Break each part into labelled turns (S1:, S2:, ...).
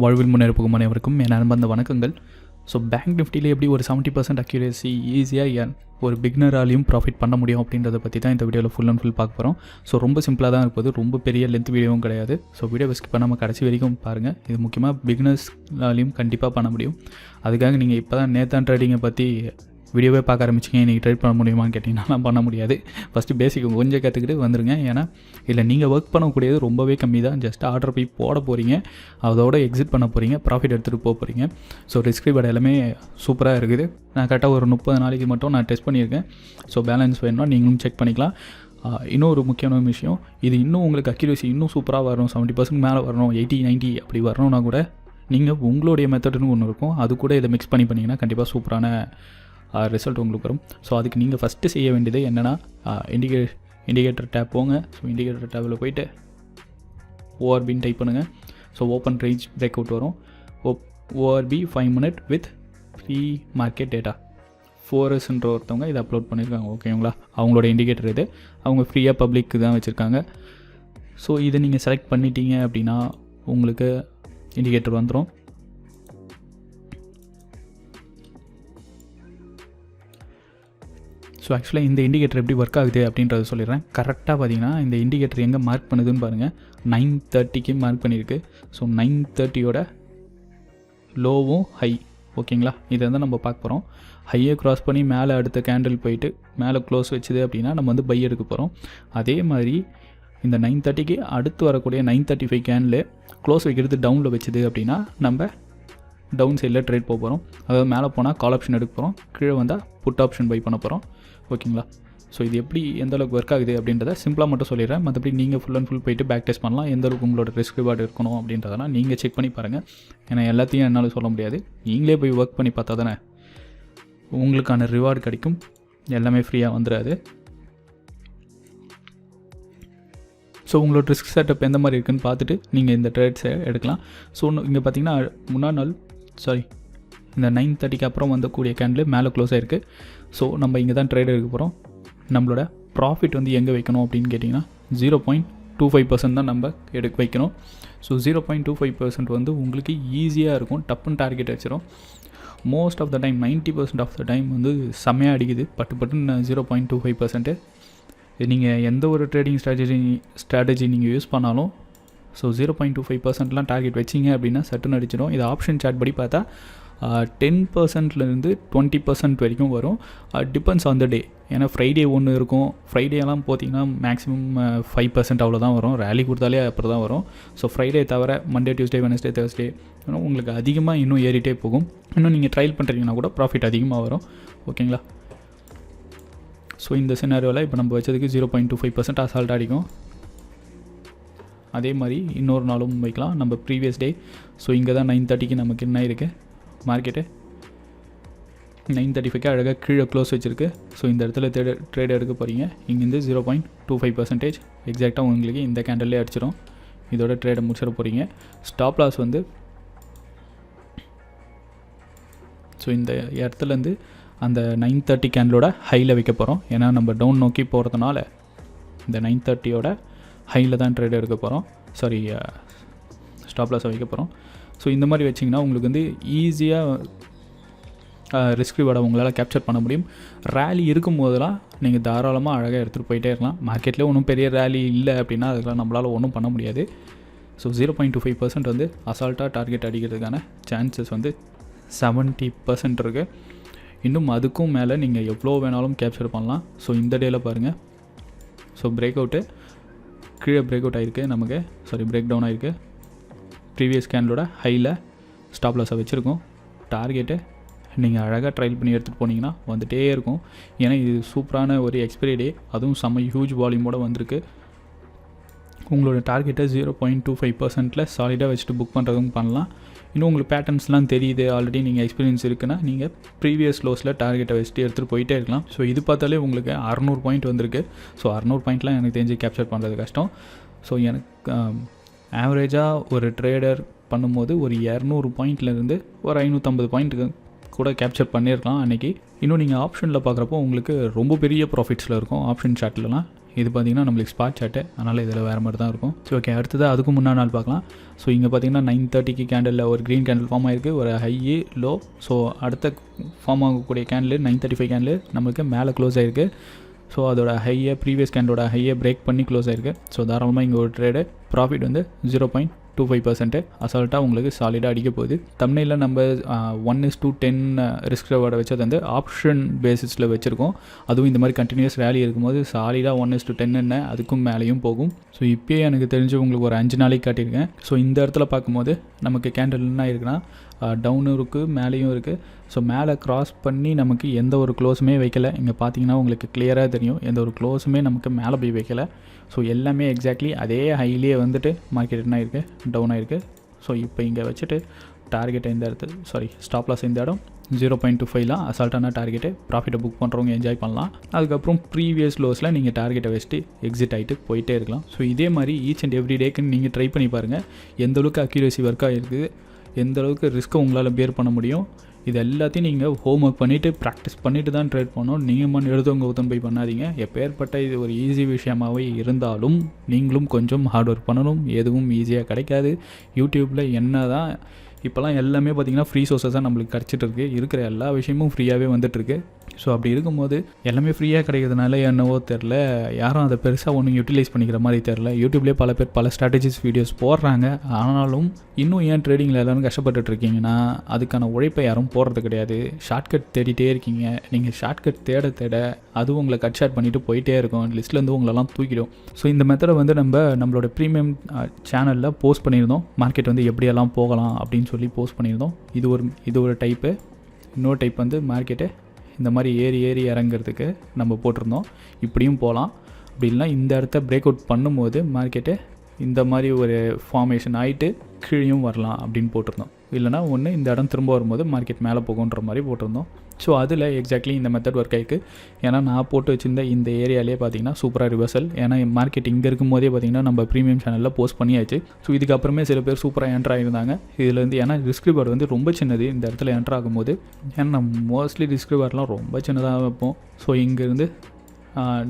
S1: வாழ்வில் முன்னேறப்புக்கும் அனைவருக்கும் என் அன்பந்த வணக்கங்கள். ஸோ பேங்க் நிஃப்டியில் எப்படி ஒரு 70% அக்யூரேசி ஈஸியாக ஒரு பிகினராலையும் ப்ராஃபிட் பண்ண முடியும் அப்படின்றத பற்றி தான் இந்த வீடியோவில் ஃபுல் அண்ட் ஃபுல் பார்க்க போகிறோம். ஸோ ரொம்ப சிம்பிளாக தான் இருப்பது, ரொம்ப பெரிய லென்த் வீடியோவும் கிடையாது. ஸோ வீடியோ ஸ்கிப் பண்ணாமல் கடைசி வரைக்கும் பாருங்கள். இது முக்கியமாக பிகினர்ஸ்னாலையும் கண்டிப்பாக பண்ண முடியும். அதுக்காக நீங்கள் இப்போ தான் நேத்தான் ட்ரேடிங்கை பற்றி வீடியோவே பார்க்க ஆரம்பிச்சிங்க, இன்றைக்கி ட்ரேட் பண்ண முடியுமான்னு கேட்டிங்கன்னா பண்ண முடியாது. ஃபஸ்ட்டு பேசிக் கொஞ்சம் கற்றுக்கிட்டு வந்துருங்க. ஏன்னா இல்லை நீங்கள் ஒர்க் பண்ணக்கூடியது ரொம்பவே கம்மி தான். ஜஸ்ட் ஆர்டர் போய் போட போகிறீங்க, அதோட எக்ஸிட் பண்ண போகிறீங்க, ப்ராஃபிட் எடுத்துகிட்டு போக போகிறீங்க. ஸோ ரிஸ்க் ரிவார்டு எல்லாமே சூப்பராக இருக்குது. நான் கரெக்டாக ஒரு 30 நாளைக்கு மட்டும் நான் டெஸ்ட் பண்ணியிருக்கேன். ஸோ பேலன்ஸ் வேணும்னா நீங்களும் செக் பண்ணிக்கலாம். இன்னொரு முக்கியமான விஷயம், இது இன்னும் உங்களுக்கு அக்யூரேசி இன்னும் சூப்பராக வரணும், 70% மேலே வரணும், 80-90 அப்படி வரணும்னா கூட நீங்கள் உங்களுடைய மெத்தடுன்னு ஒன்று இருக்கும், அது கூட இதை மிக்ஸ் பண்ணிங்கன்னா கண்டிப்பாக சூப்பரான ரிசல்ட் உங்களுக்கு வரும். ஸோ அதுக்கு நீங்கள் ஃபஸ்ட்டு செய்ய வேண்டியது என்னென்னா, இண்டிகேட்டர் டேப் போங்க. ஸோ இண்டிகேட்டர் டேப்பில் போய்ட்டு ஓஆர்பின்னு டைப் பண்ணுங்கள். So open range break out வரும். ORB 5 minute with free market data 4Sன்ற ஒருத்தவங்க இதை அப்லோட் பண்ணியிருக்காங்க. ஓகேங்களா, அவங்களோட இண்டிகேட்டர் இது, அவங்க ஃப்ரீயாக பப்ளிக்கு தான் வச்சுருக்காங்க. ஸோ இதை நீங்கள் செலக்ட் பண்ணிட்டீங்க அப்படின்னா உங்களுக்கு இண்டிகேட்டர் வந்துடும். ஸோ ஆக்சுவலாக இந்த இண்டிகேட்டர் எப்படி ஒர்க் ஆகுது அப்படின்றத சொல்லிடுறேன். கரெக்டாக பார்த்தீங்கன்னா இந்த இண்டிகேட்டர் எங்கே மார்க் பண்ணுதுன்னு பாருங்கள். 9:30க்கு மார்க் பண்ணியிருக்கு. ஸோ 9:30யோட லோவும் ஹை. ஓகேங்களா, இதை தான் நம்ம பார்க்க போகிறோம். ஹையை க்ராஸ் பண்ணி மேலே அடுத்த கேண்டில் போயிட்டு மேலே க்ளோஸ் வச்சுது அப்படின்னா நம்ம வந்து பை எடுக்க போகிறோம். அதே மாதிரி இந்த 9:30க்கு அடுத்து வரக்கூடிய 9:35 கேண்டில் க்ளோஸ் வைக்கிறது டவுனில் வச்சுது அப்படின்னா நம்ம டவுன் சைடில் ட்ரேட் போக போகிறோம். அதாவது மேலே போனால் கால் ஆப்ஷன் எடுக்க போகிறோம், கீழே வந்தால் புட் ஆப்ஷன் பை பண்ண போகிறோம். ஓகேங்களா, ஸோ இது எப்படி எந்த அளவுக்கு ஒர்க் ஆகுது அப்படின்றத சிம்பிளாக மட்டும் சொல்லிடுறேன். மற்றபடி நீங்கள் ஃபுல் அண்ட் ஃபுல் போய்ட்டு பேக் டெஸ்ட் பண்ணலாம். எந்த அளவுக்கு உங்களோட ரிஸ்க் ரிவார்டு இருக்கணும் அப்படின்றதெல்லாம் நீங்கள் செக் பண்ணி பாருங்கள். ஏன்னா எல்லாத்தையும் என்னால் சொல்ல முடியாது, நீங்களே போய் ஒர்க் பண்ணி பார்த்தா தானே உங்களுக்கான ரிவார்டு கிடைக்கும். எல்லாமே ஃப்ரீயாக வந்துடாது. ஸோ உங்களோட ரிஸ்க் செட்டப் எந்த மாதிரி இருக்குதுன்னு பார்த்துட்டு நீங்கள் இந்த ட்ரேட்ஸை எடுக்கலாம். ஸோ இங்கே பார்த்தீங்கன்னா முன்னாள் நாள் இந்த 9:30க்கு அப்புறம் வந்தக்கூடிய கேண்டில் மேலே க்ளோஸ் ஆகிருக்கு. ஸோ நம்ம இங்கே தான் ட்ரேட் எடுக்க போகிறோம். நம்மளோட ப்ராஃபிட் வந்து எங்கே வைக்கணும் அப்படின்னு கேட்டிங்கன்னா 0.25% தான் நம்ம வைக்கணும். ஸோ 0.25% வந்து உங்களுக்கு ஈஸியாக இருக்கும், டப்புன்னு டார்கெட் வச்சிடும். Most of the time 90% of the time வந்து செம்மையாக அடிக்குது பட்டுன்னு 0.25%. நீங்கள் எந்த ஒரு ட்ரேடிங் ஸ்ட்ராட்டஜி நீங்கள் யூஸ் பண்ணாலும் ஸோ 0.25%லாம் டார்கெட் வச்சிங்க அப்படின்னா சட்டுன்னு அடிச்சிடும். இது ஆப்ஷன் சார்ட் படி பார்த்தா 10%லேருந்து 20% வரைக்கும் வரும். டிபெண்ட்ஸ் ஆன் த டே. ஏன்னா ஃப்ரைடே ஒன்று இருக்கும், ஃப்ரைடேலாம் பார்த்தீங்கன்னா மேக்ஸிமம் 5% அவ்வளோதான் வரும். ரேலி கொடுத்தாலே அப்புறம் தான் வரும். ஸோ ஃப்ரைடே தவிர மண்டே, டியூஸ்டே, வெனஸ்டே, தேர்ஸ்டே உங்களுக்கு அதிகமாக இன்னும் ஏறிட்டே போகும். இன்னும் நீங்கள் ட்ரையல் பண்ணுறீங்கன்னா கூட ப்ராஃபிட் அதிகமாக வரும். ஓகேங்களா, ஸோ இந்த சினாரியோவில் இப்போ நம்ம வச்சதுக்கு 0.25% அசால்ட் அடிக்கும். அதே மாதிரி இன்னொரு நாளும் வைக்கலாம், நம்ம ப்ரீவியஸ் டே. ஸோ இங்கே தான் 9:30க்கு நமக்கு என்ன இருக்குது மார்க்கெட்டு, 9:35க்கு அழகாக கீழே க்ளோஸ் வச்சுருக்கு. ஸோ இந்த இடத்துல ட்ரேட் எடுக்க போகிறீங்க. இங்கேருந்து 0.25% எக்ஸாக்டாக உங்களுக்கு இந்த கேண்டல்லே அடிச்சிடும். இதோட ட்ரேடை முடிச்சிட போகிறீங்க. ஸ்டாப் லாஸ் வந்து ஸோ இந்த இடத்துலேருந்து அந்த 9:30 கேண்டலோட ஹையில் வைக்க போகிறோம். ஏன்னா நம்ம டவுன் நோக்கி போகிறதுனால இந்த 9:30யோட ஹையில் தான் ட்ரேட் எடுக்க போகிறோம். ஸ்டாப் லாஸை வைக்க போகிறோம். ஸோ இந்த மாதிரி வச்சிங்கன்னா உங்களுக்கு வந்து ஈஸியாக ரிஸ்க் ரிவார்டை உங்களால் கேப்சர் பண்ண முடியும். ரேலி இருக்கும் போதெல்லாம் நீங்கள் தாராளமாக அழகாக எடுத்துகிட்டு போயிட்டே இருக்கலாம். மார்க்கெட்டில் ஒன்றும் பெரிய ரேலி இல்லை அப்படின்னா அதுக்கெல்லாம் நம்மளால் ஒன்றும் பண்ண முடியாது. ஸோ 0.25% வந்து அசால்ட்டாக டார்கெட் அடிக்கிறதுக்கான சான்சஸ் வந்து 70% இருக்குது. இன்னும் அதுக்கும் மேலே நீங்கள் எவ்வளோ வேணாலும் கேப்சர் பண்ணலாம். ஸோ இந்த டேயில் பாருங்கள். ஸோ பிரேக் அவுட்டு கீழே பிரேக் அவுட் ஆகிருக்கு நமக்கு, பிரேக் டவுன் ஆகிருக்கு. ப்ரீவியஸ் கேண்டலோட ஹையில் ஸ்டாப் லாஸை வச்சுருக்கோம். டார்கெட்டு நீங்கள் அழகாக ட்ரையல் பண்ணி எடுத்துகிட்டு போனீங்கன்னா வந்துகிட்டே இருக்கும். ஏன்னா இது சூப்பரான ஒரு எக்ஸ்பைரி டே, அதுவும் செம்ம ஹியூஜ் வால்யூமோடு வந்திருக்கு. உங்களோட டார்கெட்டை 0.25%ல் சாலிடாக வச்சுட்டு புக் பண்ணுறதும் பண்ணலாம். இன்னும் உங்களுக்கு பேட்டர்ன்ஸ்லாம் தெரியுது, ஆல்ரெடி நீங்கள் எக்ஸ்பீரியன்ஸ் இருக்குன்னா நீங்கள் ப்ரீவியஸ் லோஸில் டார்கெட்டை வச்சுட்டு எடுத்துகிட்டு போயிட்டே இருக்கலாம். ஸோ இது பார்த்தாலே உங்களுக்கு 600 பாயிண்ட் வந்திருக்கு. ஸோ 600 பாயிண்ட்லாம் எனக்கு தெரிஞ்சு கேப்சர் பண்ணுறது கஷ்டம். ஸோ எனக்கு ஆவரேஜாக ஒரு ட்ரேடர் பண்ணும்போது ஒரு 200 பாயிண்ட்லேருந்து ஒரு 550 பாயிண்ட்டுக்கு கூட கேப்சர் பண்ணியிருக்கலாம் அன்றைக்கி. இன்னும் நீங்கள் ஆப்ஷனில் பார்க்குறப்போ உங்களுக்கு ரொம்ப பெரிய ப்ராஃபிட்ஸில் இருக்கும் ஆப்ஷன் சார்ட்லலாம். இது பார்த்திங்கன்னா நம்மளுக்கு ஸ்பாட் சார்ட்டு, அதனால் இதில் வேறு மாதிரி தான் இருக்கும். ஸோ ஓகே, அடுத்தது அதுக்கு முன்னாடி நாள் பார்க்கலாம். ஸோ இங்கே பார்த்திங்கன்னா 9:30 கேண்டலில் ஒரு க்ரீன் கேண்டில் ஃபார்ம் ஆகிருக்கு, ஒரு ஹை லோ. ஸோ அடுத்த ஃபார்ம் ஆகக்கூடிய கேண்டில் 9:35 கேண்டில் நம்மளுக்கு மேலே க்ளோஸ் ஆகிருக்கு. ஸோ அதோட ஹையை ப்ரீவியஸ் கேண்டோட ஹையை பிரேக் பண்ணி க்ளோஸ் ஆகிருக்கு. ஸோ தாராளமாக இங்கே ஒரு ட்ரேடு ப்ராஃபிட் வந்து 0.25% அசால்ட்டாக உங்களுக்கு சாலிடாக அடிக்க போகுது. தமிழில் நம்ம 1:10 ரிஸ்க் ரிவார்டை வச்சது வந்து ஆப்ஷன் பேசிஸில் வச்சுருக்கோம். அதுவும் இந்த மாதிரி கண்டினியூஸ் ரேலி இருக்கும்போது சாலிடாக 1:10 என்ன அதுக்கும் மேலேயும் போகும். ஸோ இப்போயே எனக்கு தெரிஞ்சு உங்களுக்கு ஒரு 5 நாளைக்கு காட்டியிருக்கேன். ஸோ இந்த இடத்துல பார்க்கும்போது நமக்கு கேண்டில் என்ன இருக்குன்னா டவுனும் இருக்குது, மேலேயும் இருக்குது. ஸோ மேலே க்ராஸ் பண்ணி நமக்கு எந்த ஒரு க்ளோஸுமே வைக்கலை. இங்கே பார்த்தீங்கன்னா உங்களுக்கு கிளியராக தெரியும், எந்த ஒரு க்ளோஸுமே நமக்கு மேலே போய் வைக்கலை. ஸோ எல்லாமே எக்ஸாக்ட்லி அதே ஹைலியே வந்துட்டு மார்க்கெட் என்ன ஆகிருக்கு, டவுன் ஆகிருக்கு. ஸோ இப்போ இங்கே வச்சுட்டு டார்கெட்டை இந்த இடத்துல ஸ்டாப் லாஸ் இந்த இடம் 0.25 அசால்ட்டான டார்கெட்டு. ப்ராஃபிட்டை புக் பண்ணுறவங்க என்ஜாய் பண்ணலாம். அதுக்கப்புறம் ப்ரீவியஸ் லோஸில் நீங்கள் டார்கெட்டை வச்சுட்டு எக்ஸிட் ஆகிட்டு போயிட்டே இருக்கலாம். ஸோ இதே மாதிரி ஈச் அண்ட் எவ்ரி டேக்கு நீங்கள் ட்ரை பண்ணி பாருங்கள், எந்தளவுக்கு அக்யூரேசி ஒர்க் ஆகிருக்குது, எந்த அளவுக்கு ரிஸ்க்கை உங்களால் பேர் பண்ண முடியும். இது எல்லாத்தையும் நீங்கள் ஹோம் ஒர்க் பண்ணிவிட்டு ப்ராக்டிஸ் பண்ணிவிட்டு தான் ட்ரேட் பண்ணணும். நீங்கள் எடுத்தவங்க ஒருத்தன் போய் பண்ணாதீங்க. எப்பேற்பட்ட இது ஒரு ஈஸி விஷயமாகவே இருந்தாலும் நீங்களும் கொஞ்சம் ஹார்ட் ஒர்க் பண்ணணும். எதுவும் ஈஸியாக கிடைக்காது. யூடியூப்பில் என்ன தான் இப்போலாம் எல்லாமே பார்த்திங்கன்னா ஃப்ரீ சோர்ஸஸ் தான் நம்மளுக்கு கிடச்சிட்டு இருக்குது. இருக்கிற எல்லா விஷயமும் ஃப்ரீயாகவே வந்துட்டுருக்கு. ஸோ அப்படி இருக்கும்போது எல்லாமே ஃப்ரீயாக கிடைக்கிறதுனால என்னவோ தெரில, யாரும் அதை பெருசாக ஒன்றும் யூட்டிலைஸ் பண்ணிக்கிற மாதிரி தெரில. யூடியூப்லேயே பல பேர் பல ஸ்ட்ராட்டஜிஸ் வீடியோஸ் போடுறாங்க. ஆனாலும் இன்னும் ஏன் ட்ரேடிங்கில் எல்லோரும் கஷ்டப்பட்டுட்டு இருக்கீங்கன்னா அதுக்கான உழைப்பை யாரும் போடுறது கிடையாது. ஷார்ட்கட் தேடிட்டே இருக்கீங்க. நீங்கள் ஷார்ட்கட் தேட அது உங்களை கட் ஷார்ட் பண்ணிவிட்டு போயிட்டே இருக்கும். லிஸ்ட்லேருந்து உங்களெல்லாம் தூக்கிடும். ஸோ இந்த மெத்தடை வந்து நம்மளோட ப்ரீமியம் சேனலில் போஸ்ட் பண்ணியிருந்தோம். மார்க்கெட் வந்து எப்படியெல்லாம் போகலாம் அப்படின்னு சொல்லி போஸ்ட் பண்ணியிருந்தோம். இது ஒரு டைப்பு. இன்னொரு டைப் வந்து மார்க்கெட்டு இந்த மாதிரி ஏறி இறங்கிறதுக்கு நம்ம போட்டிருந்தோம். இப்படியும் போகலாம். அப்படி இல்லைனா இந்த இடத்த பிரேக் அவுட் பண்ணும்போது மார்க்கெட்டு இந்த மாதிரி ஒரு ஃபார்மேஷன் ஆகிட்டு கீழேயும் வரலாம் அப்படின்னு போட்டிருந்தோம். இல்லைனா ஒன்று இந்த இடம் திரும்ப வரும்போது மார்க்கெட் மேலே போகுன்ற மாதிரி போட்டிருந்தோம். ஸோ அதில் எக்ஸாக்ட்லி இந்த மெத்தட் ஒர்க் ஆகிருக்கு. ஏன்னா நான் போட்டு வச்சுருந்த இந்த ஏரியாலே பார்த்தீங்கன்னா சூப்பராக ரிவர்சல். ஏன்னா மார்க்கெட் இங்கே இருக்கும் போதே பார்த்தீங்கன்னா நம்ம ப்ரீமியம் சேனலில் போஸ்ட் பண்ணியாச்சு. ஸோ இதுக்கப்புறமே சில பேர் சூப்பராக என்ட்ரு ஆகிருந்தாங்க. இதுலேருந்து ஏன்னா ரிஸ்க் ரிவார்டு வந்து ரொம்ப சின்னது இந்த இடத்துல என்ட்ரு ஆகும்போது. ஏன்னா நம்ம மோஸ்ட்லி ரிஸ்க் ரிவார்ட்லாம் ரொம்ப சின்னதாக வைப்போம். ஸோ இங்கேருந்து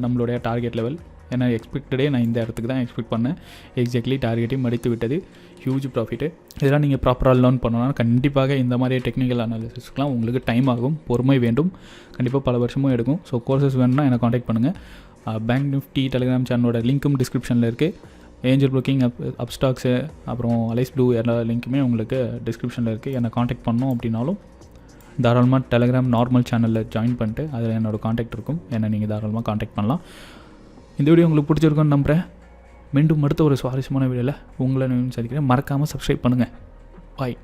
S1: நம்மளுடைய டார்கெட் லெவல் ஏன்னா எக்ஸ்பெக்டடே நான் இந்த இடத்துக்கு தான் எக்ஸ்பெக்ட் பண்ணேன். எக்ஸாக்ட்லி டார்கெட்டையும் மடித்து விட்டது. Huge profit. இதெல்லாம் நீங்கள் ப்ராப்பராக லேர்ன் பண்ணணும்னா கண்டிப்பாக இந்த மாதிரி டெக்னிக்கல் அனாலிசிஸ்க்கெலாம் உங்களுக்கு டைம் ஆகும், பொறுமை வேண்டும், கண்டிப்பாக பல வருஷமும் எடுக்கும். ஸோ கோர்சஸ் வேணும்னா என்னை காண்டாக்ட் பண்ணுங்கள். பேங்க் நிஃப்டி டெலிகிராம் சேனலோட லிங்க்கும் டிஸ்கிரிப்ஷனில் இருக்குது. ஏஞ்சல் புக்கிங் அப்ஸ்டாக்ஸு அப்புறம் அலைஸ்ப்ளூ எல்லா லிங்க்குமே உங்களுக்கு டிஸ்கிரிப்ஷனில் இருக்குது. என்னை காண்டாக்ட் பண்ணோம் அப்படின்னாலும் தாராளமாக டெலிகிராம் நார்மல் சேனலில் ஜாயின் பண்ணிட்டு அதில் என்னோடய காண்டாக்ட் இருக்கும். என்னை நீங்கள் தாராளமாக காண்டாக்ட் பண்ணலாம். இந்த வீடியோ உங்களுக்கு பிடிச்சிருக்குன்னு நம்புகிறேன். மீண்டும் அடுத்த ஒரு சுவாரஸ்யமான வீடியோவில் உங்களை நான் சந்திக்கிறேன். மறக்காமல் சப்ஸ்கிரைப் பண்ணுங்கள். பாய்.